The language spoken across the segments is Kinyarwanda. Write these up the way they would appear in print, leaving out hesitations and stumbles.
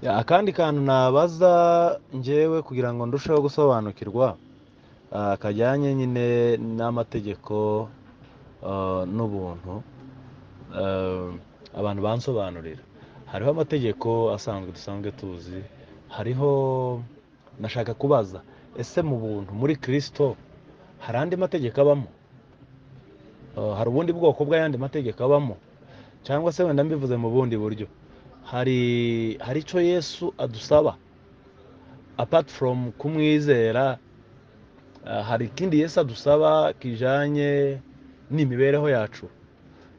Akandi kantu nabaza njyewe kugira ngo ndusheho gusobanukirwa, kajyanye nyine n'amategeko n'ubuntu, ah, abantu bansobanurira. Hariho amategeko asanzwe dusanzwe tuzi, hariho, nashaka kubaza, ese mu buntu muri Kristo hari andi mategeko abamo? Hari ubundi bwoko bw'ayandi mategeko abamo? Cyangwa se wenda mbivuze mu bundi buryo, hari icyo Yesu adusaba apart from kumwizera, hari ikindi Yesu adusaba kijyanye n'imibereho yacu?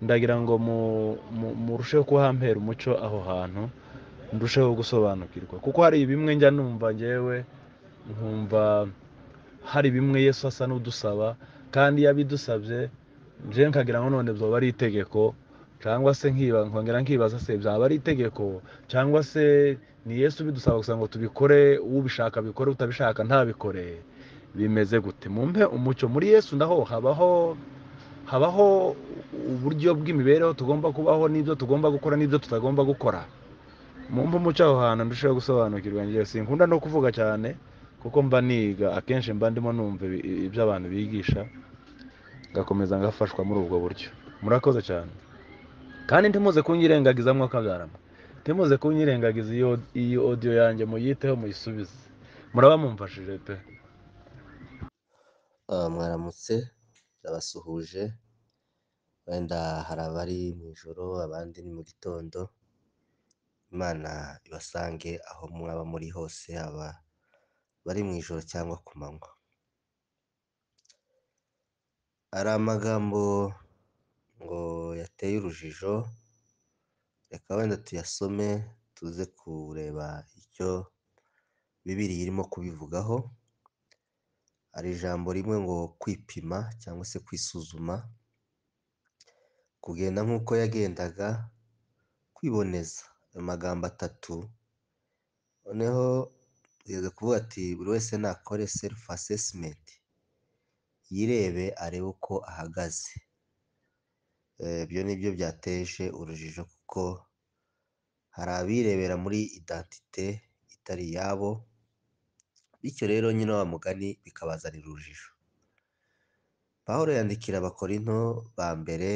Ndagira ngo murusheho kuhampera umuco aho hantu, ndusheho gusobanukirwa, kuko hari bimwe njya numva njyewe, nkumva hari bimwe Yesu asa n'udusaba, kandi iyo abidusabye nje nkagira ngo none byoba ari itegeko, cyangwa se nkongera nkibaza se byaba ari itegeko, cyangwa se ni Yesu bidusaba gusa ngo tubikore, ubishaka bikore, utabishaka ntabikore? Bimeze gute? Mumpe umucyo. Muri Yesu ndaho habaho uburyo bw'imibereho tugomba kubaho, n'ibyo tugomba gukora n'ibyo tutagomba gukora. Mumpe umucyo aho hantu ndusheho gusobanukirwa. Njye sinkunda no kuvuga cyane kuko mba niga, akenshi mba ndimo numva ibyo abantu bigisha, ngakomeza ngafashwa muri ubwo buryo. Murakoze cyane, kandi ntimuze kunyirengagiza mwakabyarama, ntimuze kunyirengagiza. Iyo audio yanjye muyiteho muyisubize, muraba mumfashije pe. Mwaramutse, ndabasuhuje. Wenda hari abari mu ijoro, abandi ni mu gitondo. Imana ibasange aho mwaba muri hose, haba bari mu ijoro cyangwa ku manywa. Hari amagambo ngo yateye urujijo, reka wenda tuyasome tuze kureba icyo Bibiliya irimo kubivugaho. Hari ijambo rimwe ngo kwipima cyangwa se kwisuzuma, kugenda nk'uko yagendaga, kwiboneza. Ayo magambo atatu, noneho tugeze kuvuga ati buri wese nakore self assessment, yirebe arebe uko ahagaze. Ibyo ni byo byateje urujijo, kuko hari abirebera muri identite itari iyabo, bityo rero nyine wa mugani bikabazanira urujijo. Pawulo yandikira Abakorinto ba mbere,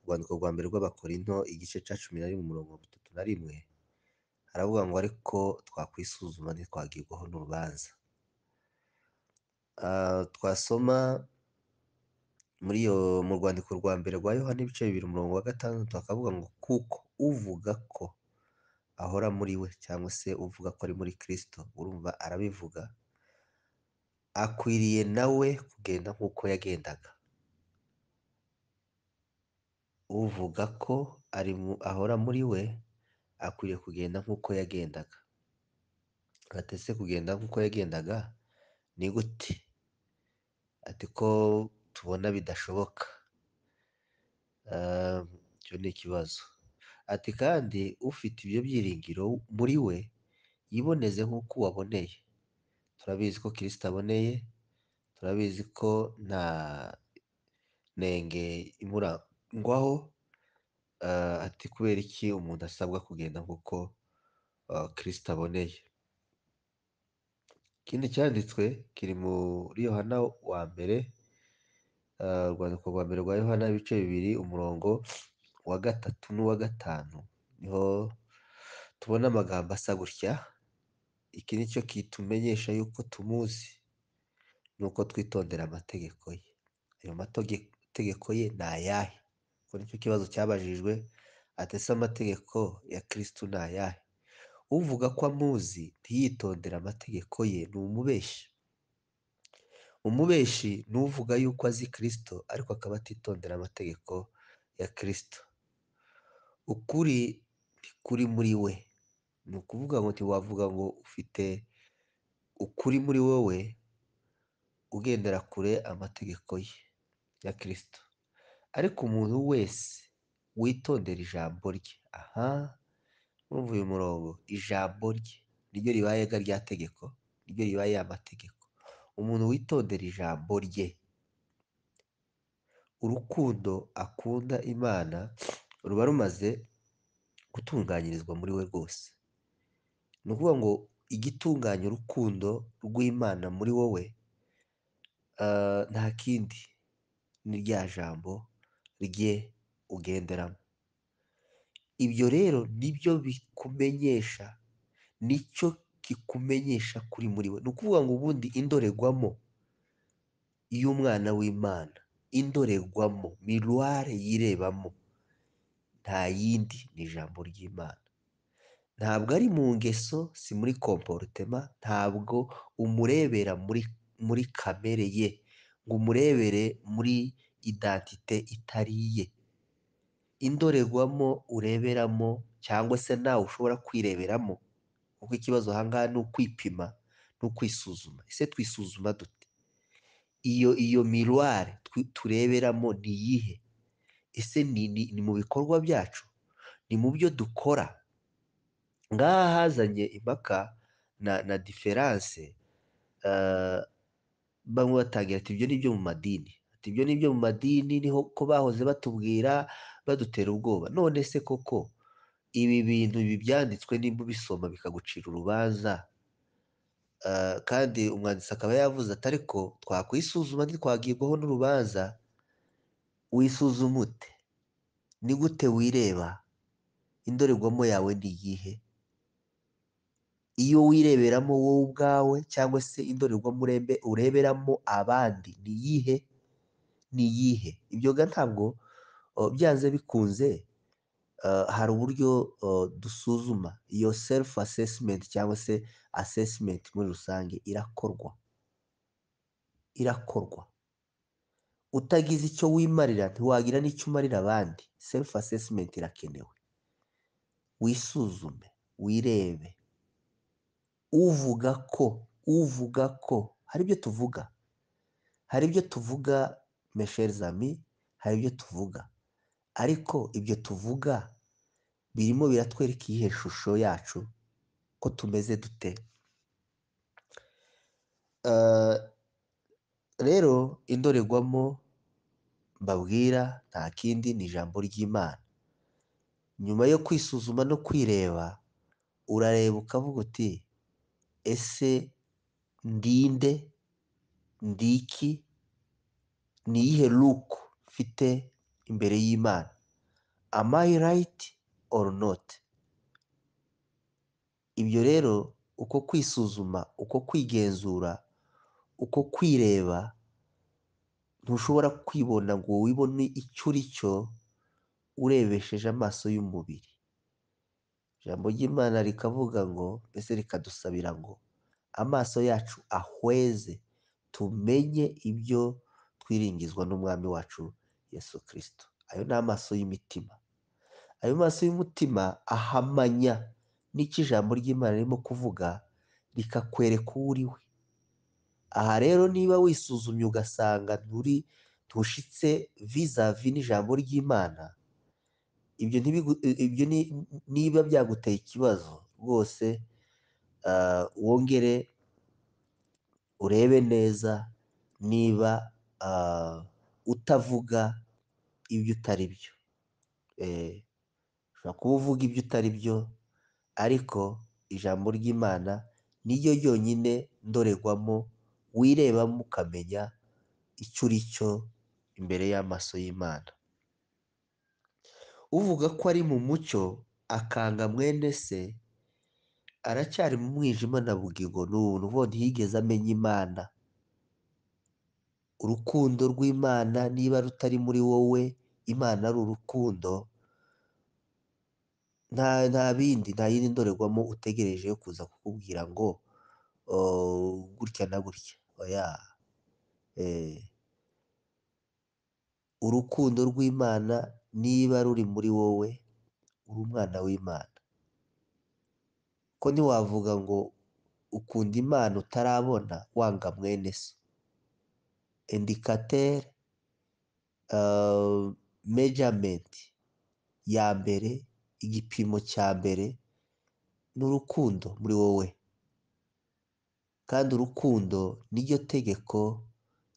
urwandiko rwa mbere rw'Abakorinto igice cya 11 umurongo wa 31, haravuga ngo ariko twakwisuzuma ntitwagirwaho n'urubanza. Twasoma mu rwandiko rwa mbere rwa Yohana ibice 2 umurongo wa 6, hakavuga ngo kuko uvuga ko ahora muri we, cyangwa se uvuga ko ari muri Kristo, urumva arabivuga, akwiriye nawe kugenda nk'uko yagendaga. Uvuga ko ahora muri we, akwiriye kugenda nk'uko yagendaga. Atese kugenda nk'uko yagendaga ni gute? Ati ko tubona bidashoboka. Icyo ni ikibazo. Ati kandi ufite ibyo byiringiro muri we, yiboneze nk'uko waboneye. Turabizi ko Kristo aboneye, turabizi ko nta nenge imurangwaho. Ati kubera iki umuntu asabwa kugenda nk'uko Kristo aboneye? Ikindi cyanditswe kiri muri Yohana wa mbere, urwandiko rwa mbere rwa Yohana ibice 2 umurongo wa 3 n'uwa 5, niho tubona amagambo asa gutya. Iki ni cyo kitumenyesha yuko tumuzi, nuko twitondera amategeko ye. Ayo mategeko ye ni ayahe? Ko nicyo kibazo cyabajijwe, atese amategeko ya Kristo ni ayahe? Uvuga ko amuzi ntiyitondera amategeko ye ni umubeshyi. Umubeshyi ni uvuga yuko azi Kristo ariko akaba atitondera amategeko ya Kristo. Ukuri kuri muri we. Ni ukuvuga ngo ntiwavuga ngo ufite ukuri muri wowe ugendera kure amategeko ye ya Kristo. Ariko umuntu wese witondera ijambo rye, urumva uyu murongo, ijambo rye niryo ribaye rya tegeko, niryo ribaye amategeko. Umuntu witondera ijambo rye, urukundo akunda Imana ruba rumaze gutunganyirizwa muri we rwose. Ni ukuvuga ngo igitunganya urukundo rw'Imana muri wowe, nta kindi ni rya jambo rye ugenderamo. Ibyo rero nibyo bikumenyesha, nicyo kikumenyesha kuri muri we. Ni ukuvuga ngo ubundi indorerwamo y'umwana w'Imana, indorerwamo miruware yirebamo, nta yindi ni ijambo ry'Imana. Ntabwo ari mu ngeso, si muri komporutema, ntabwo umurebera muri kamere ye, ngo umurebere muri identite itari iye. Indorerwamo ureberamo cyangwa se nawe ushobora kwireberamo, kuko ikibazo aha ngaha ni ukwipima, ni ukwisuzuma. Ese twisuzuma dute? Iyo miruware tureberamo ni iyihe? Ese ni mu bikorwa byacu? Ni mu byo dukora? Ngaha hazanye impaka na diferanse, bamwe batangira ati ibyo ni ibyo mu madini, ati ibyo ni ibyo mu madini, niho ko bahoze batubwira badutera ubwoba. None se koko ibi bintu ibi byanditswe nimba ubisoma bikagucira urubanza, kandi umwanditsi akaba yavuze ati ariko twakwisuzuma ntitwagibwaho n'urubanza. Wisuzuma ute? Ni gute wireba? Indorerwamo yawe ni iyihe? Iyo wireberamo wowe ubwawe cyangwa se indorerwamo ureberamo abandi ni iyihe? Ni iyihe? Ibyo ga ntabwo byanze bikunze, hari uburyo dusuzuma iyo self assessment cyangwa se assessment muri rusange irakorwa. Utagize icyo wimarira ntiwagira n'icyo umarira abandi. Self assessment irakenewe. Wisuzume, wirebe. Uvuga ko hari ibyo tuvuga, mes chers amis, hari ibyo tuvuga, ariko ibyo tuvuga birimo biratwereka iyihe shusho yacu, ko tumeze dute? Rero indorerwamo mbabwira nta kindi ni ijambo ry'Imana. Nyuma yo kwisuzuma no kwireba, urareba ukavuga uti ese ndinde, ndiki, ni iyihe look mfite imbere y'Imana? Am I right or not? Ibyo rero uko kwisuzuma, uko kwigenzura, uko kwireba, ntushobora kwibona ngo wibone icyo uri cyo urebesheje amaso y'umubiri. Ijambo ry'Imana rikavuga ngo, mbese rikadusabira ngo amaso yacu ahweze tumenye ibyo twiringizwa n'umwami wacu Yesu Kristo. Ayo ni amaso y'imitima. Ayo maso y'umutima ahamanya n'icyo ijambo ry'Imana ririmo kuvuga, rikakwereka uwo uri we. Aha rero niba wisuzumye ugasanga ntushitse vis-a-vis n'ijambo ry'Imana, ibyo niba byaguteye ikibazo rwose, wongere urebe neza niba utavuga ibyo utari byo. Ushobora kuba uvuga ibyo utari byo, ariko ijambo ry'Imana niryo ryonyine ndorerwamo wirebamo ukamenya icyo uri cyo imbere y'amaso y'Imana. Uvuga ko ari mu mucyo akanga mwene se, aracyari mu mwijima na bugingo n'ubu. Ni ukuvuga ngo ntiyigeze amenya Imana. Urukundo rw'Imana niba rutari muri wowe, Imana ari urukundo, nta yindi ndorerwamo utegereje yo kuza kukubwira ngo gutya na gutya. Oya. Urukundo rw'Imana niba ruri muri wowe, uri umwana w'Imana. Ko ntiwavuga ngo ukunda Imana utarabona wanga mwene so. Indicateur, measurement ya mbere, igipimo cya mbere ni urukundo muri wowe. Kandi urukundo niryo tegeko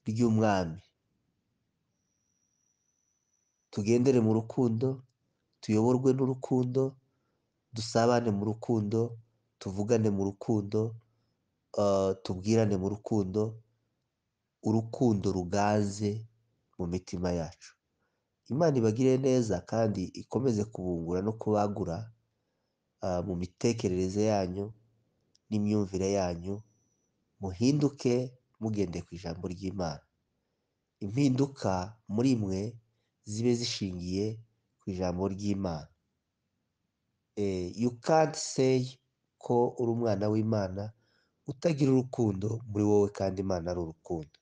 ry'umwami. Tugendere mu rukundo, tuyoborwe n'urukundo, dusabane mu rukundo, tuvugane mu rukundo, tubwirane mu rukundo, urukundo rugaze mu mitima yacu. Imana ibagire neza kandi ikomeze kubungura no kubagura mu mitekerereze yanyu n'imyumvire yanyu, muhinduke mugendeye ku ijambo ry'Imana. Impinduka muri mwe zibe zishingiye ku ijambo ry'Imana. You can't say ko uri umwana w'Imana utagira urukundo muri wowe kandi Imana ari urukundo,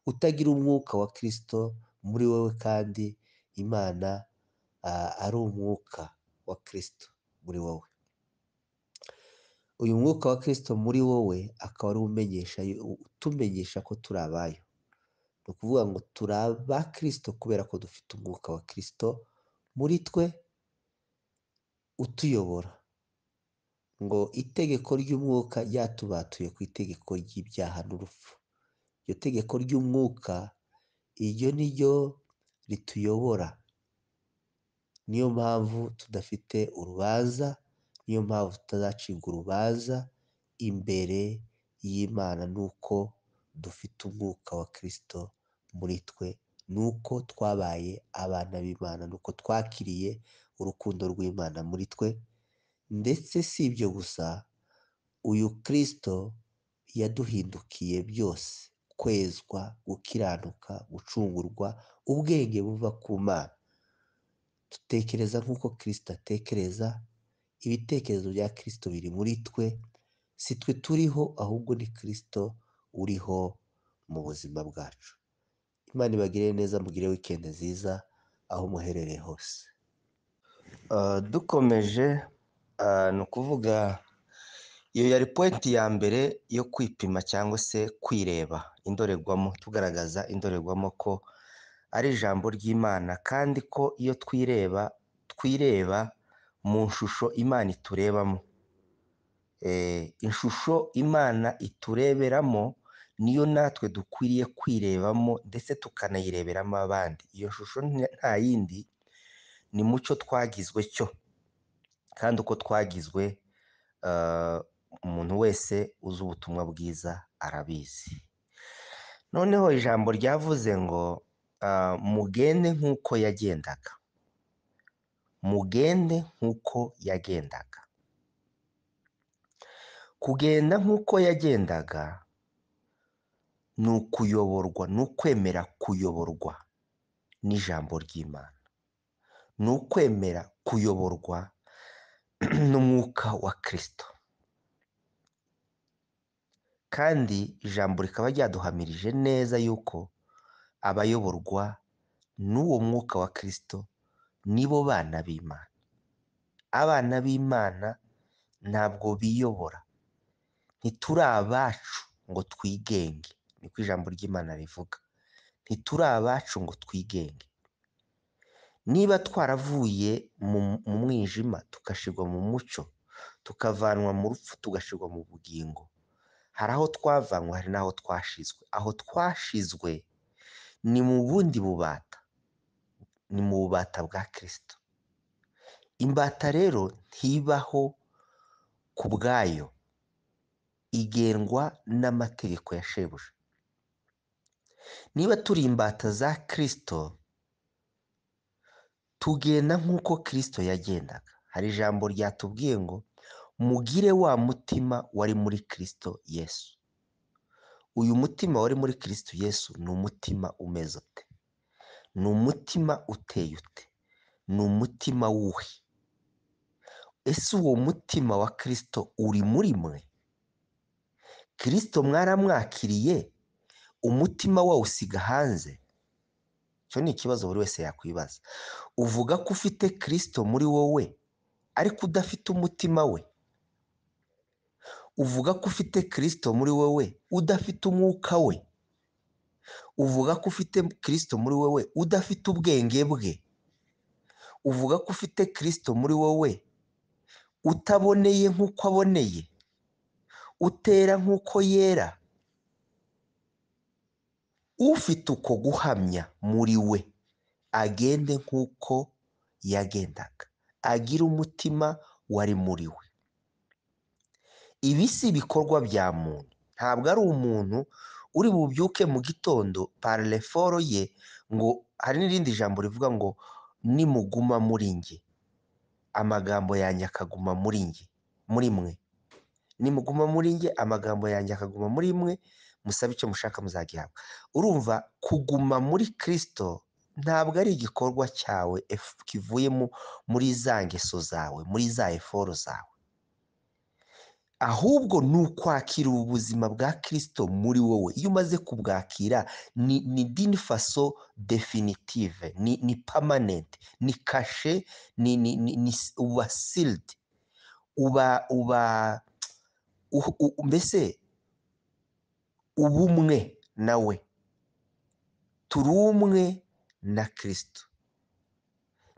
utagira umwuka wa Kristo muri wowe kandi Imana ari umwuka wa Kristo muri wowe. Uyu mwuka wa Kristo muri wowe akaba ari utumenyesha ko turi abayo. Ni ukuvuga ngo turi aba Kristo kubera ko dufite umwuka wa Kristo muri twe utuyobora. Ngo itegeko ry'umwuka ryatubatuye ku itegeko ry'ibyaha n'urupfu. Iryo tegeko ry'umwuka, iryo ni ryo rituyobora. Niyo mpamvu tudafite urubanza, niyo mpamvu tutazacibwa urubanza imbere y'Imana, nuko dufite umwuka wa Kristo muri twe, nuko twabaye abana b'Imana, nuko twakiriye urukundo rw'Imana muri twe. Ndetse si ibyo gusa, uyu Kristo yaduhindukiye byose, kwezwa, gukiranuka, gucungurwa, ubwenge buva ku Mana. Dutekereza nk'uko Kristo atekereza, ibitekerezo bya Kristo biri muri twe, si twe turiho ahubwo ni Kristo uriho mu buzima bwacu. Imana ibagire neza, mugire weekend nziza aho muherereye hose. Dukomeje, ni ukuvuga iyo yari pointi ya mbere yo kwipima cyangwa se kwireba, indorerwamo, tugaragaza indorerwamo ko ari ijambo ry'Imana kandi ko iyo twireba mu shusho Imana iturebamo. Ishusho Imana itureberamo niyo natwe dukwiriye kwirebamo ndetse tukanayireberamo abandi. Iyo shusho nta yindi, ni mucyo twagizwe cyo, kandi uko twagizwe umuntu wese uzi ubutumwa bwiza arabizi. Noneho ijambo ryavuze ngo mugende nk'uko yagendaga. Mugende nk'uko yagendaga. Kugenda nk'uko yagendaga ni ukuyoborwa, ni ukwemera kuyoborwa n'ijambo ry'Imana. Ni ukwemera kuyoborwa n'umwuka wa Kristo. Kandi ijambo rikaba ryaduhamirije neza yuko abayoborwa n'uwo mwuka wa Kristo nibo bana b'Imana. Abana b'Imana ntabwo biyobora. Ntituri abacu ngo twigenge, niko ijambo ry'Imana rivuga. Ntituri abacu ngo twigenge. Niba twaravuye mu mwijima tugashyirwa mu mucyo, tukavanwa mu rupfu tugashyirwa mu bugingo, hari aho twavanywe, hari n'aho twashizwe. Aho twashizwe ni mu bundi bubata, ni mu bubata bwa Kristo. Imbata rero ntibaho ku bwayo, igendwa n'amategeko ya shebuja. Niba turi imbata za Kristo, tugenda nk'uko Kristo yagendaga. Hari ijambo ryatubwiye ngo mugire wa mutima wari muri Kristo Yesu. Uyu mutima wari muri Kristo Yesu ni umutima umeze ute? Ni umutima uteye ute? Ni umutima wuhe? Ese uwo mutima wa Kristo uri muri mwe? Kristo mwaramwakiriye, umutima wawusiga hanze? Icyo ni ikibazo buri wese yakwibaza. Uvuga ko ufite Kristo muri wowe ariko udafite umutima we. Uvuga ko ufite Kristo muri wowe udafite umwuka we. Uvuga ko ufite Kristo muri wowe udafite ubwenge bwe. Uvuga ko ufite Kristo muri wowe utaboneye nk'uko aboneye, utera nk'uko yera. Ufite uko guhamya muri we agende nk'uko yagendaga, agira umutima wari muri we. Ibi si ibikorwa bya muntu, ntabwo ari umuntu uri bubyuke mu gitondo parleforo ye, ngo hari n'irindi jambo rivuga ngo nimuguma muri njye, amagambo yanjye akaguma muri njye, muri mwe. Nimuguma muri njye, amagambo yanjye akaguma muri mwe, musabe icyo mushaka muzagihabwa. Urumva, kuguma muri Kristo ntabwo ari igikorwa cyawe kivuye muri za ngeso zawe, muri za eforo zawe, ahubwo ni ukwakira ubuzima bwa Kristo muri wowe. Iyo umaze kubwakira ni dini faso definitive, ni permanent, ni kashe, uba sealed, mbese ubumwe nawe, turi umwe na Kristo.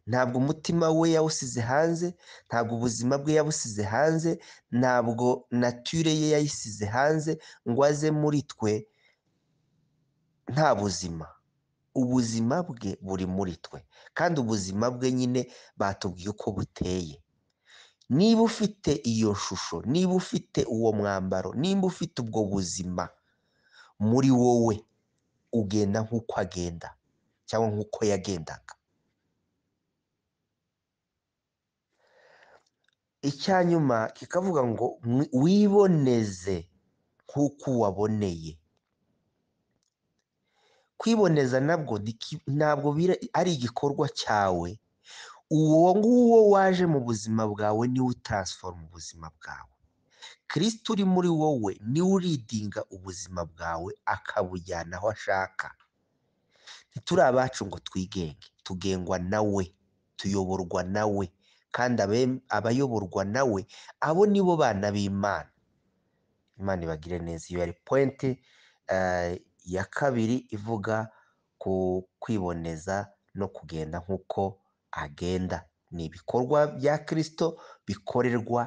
Ntabwo umutima we yawusize hanze, ntabwo ubuzima bwe yabusize hanze, ntabwo nature ye yayisize hanze ngo aze muri twe nta buzima. Ubuzima bwe buri muri twe, kandi ubuzima bwe nyine batubwiye uko buteye. Niba ufite iyo shusho, niba ufite uwo mwambaro, niba ufite ubwo buzima muri wowe, ugenda nk'uko agenda cyangwa nk'uko yagendaga. Icya nyuma kikavuga ngo wiboneze nk'uko waboneye. Kwiboneza ntabwo ari igikorwa cyawe. Uwo nguwo waje mu buzima bwawe niwe utransforma ubuzima bwawe. Kristo uri muri wowe niwe uridinga ubuzima bwawe akabujyana aho ashaka. Ntituri abacu ngo twigenge, tugengwa nawe, tuyoborwa nawe, kandi abayoborwa nawe abo nibo bana b'Imana. Imana ibagire neza. Iyo yari pointe ya kabiri ivuga ku kwiboneza no kugenda nk'uko agenda. Ni ibikorwa bya Kristo bikorerwa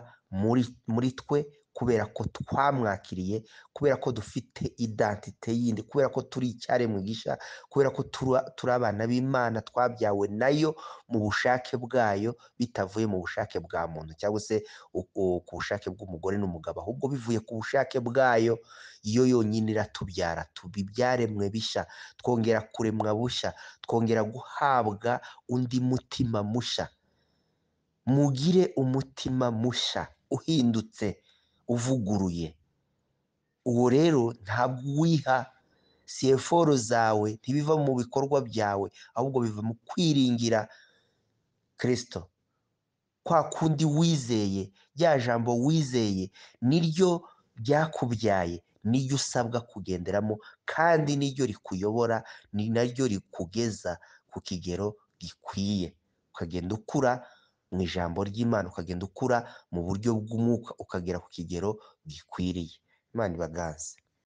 muri twe, kubera ko twamwakiriye, kubera ko dufite identite yindi, kubera ko turi icyaremwe gishya, kubera ko turi abana b'Imana twabyawe nayo mu bushake bwayo, bitavuye mu bushake bwa muntu cyangwa se ku bushake bw'umugore n'umugabo, ahubwo bivuye ku bushake bwayo. Iyo yonyine iratubyara, tuba ibyaremwe bishya, twongera kuremwa bushya, twongera guhabwa undi mutima mushya. Mugire umutima mushya uhindutse, uvuguruye. Uwo rero ntabwo wiha, si eforo zawe, ntibiva mu bikorwa byawe, ahubwo biva mu kwiringira Kristo. Kwa kundi wizeye, rya jambo wizeye niryo ryakubyaye, niryo usabwa kugenderamo, kandi niryo rikuyobora, ni naryo rikugeza ku kigero gikwiye. Ukagenda ukura mu ijambo ry'Imana, ukagenda ukura mu buryo bw'umwuka, ukagera ku kigero gikwiriye. Imana ibaganze.